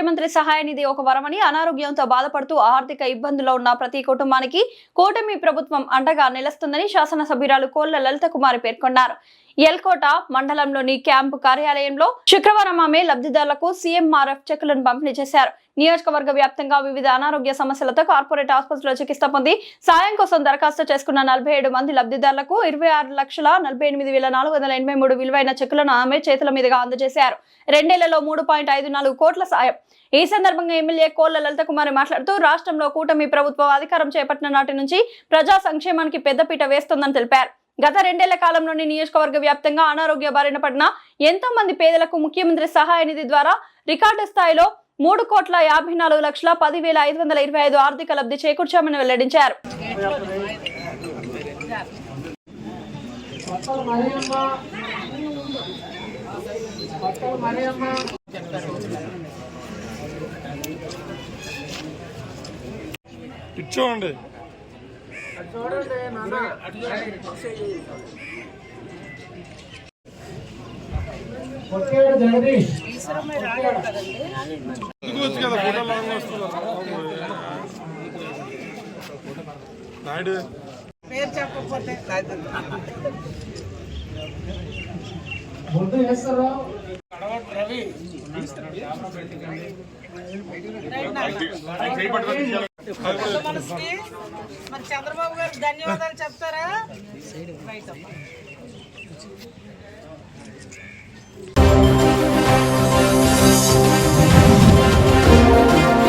ముఖ్యమంత్రి సహాయ నిధి ఒక వరమని, అనారోగ్యంతో బాధపడుతూ ఆర్థిక ఇబ్బందుల్లో ఉన్న ప్రతి కుటుంబానికి కూటమి ప్రభుత్వం అండగా నిలుస్తుందని శాసనసభ్యురాలు కోళ్ల లలిత కుమారి పేర్కొన్నారు. ఎల్కోట మండలంలోని క్యాంపు కార్యాలయంలో శుక్రవారం ఆమె లబ్ధిదారులకు సీఎంఆర్ఎఫ్ చెక్కులను పంపిణీ చేశారు. నియోజకవర్గ వ్యాప్తంగా వివిధ అనారోగ్య సమస్యలతో కార్పొరేట్ ఆసుపత్రిలో చికిత్స పొంది సాయం కోసం దరఖాస్తు చేసుకున్న 47 మంది లబ్ధిదారులకు 26,48,483 విలువైన చెక్కులను ఆమె చేతుల మీదుగా అందజేశారు. 2 నెలల్లో 3.54 కోట్ల సాయం. ఈ సందర్భంగా ఎమ్మెల్యే కోళ్ల లలిత కుమారి మాట్లాడుతూ రాష్ట్రంలో కూటమి ప్రభుత్వం అధికారం చేపట్టిన నాటి నుంచి ప్రజా సంక్షేమానికి పెద్దపీట వేస్తోందని తెలిపారు. గత 2 ఏళ్ల కాలంలోని నియోజకవర్గ వ్యాప్తంగా అనారోగ్య బారిన పడిన ఎంతో మంది పేదలకు ముఖ్యమంత్రి సహాయ నిధి ద్వారా రికార్డు స్థాయిలో 3,54,10,525 ఆర్థిక లబ్ధి చేకూర్చామని వెల్లడించారు. జగదీష్ పేరు చెప్పకపోతే ముందు చేస్తారా రవి మరి చంద్రబాబు గారు ధన్యవాదాలు చెప్తారా.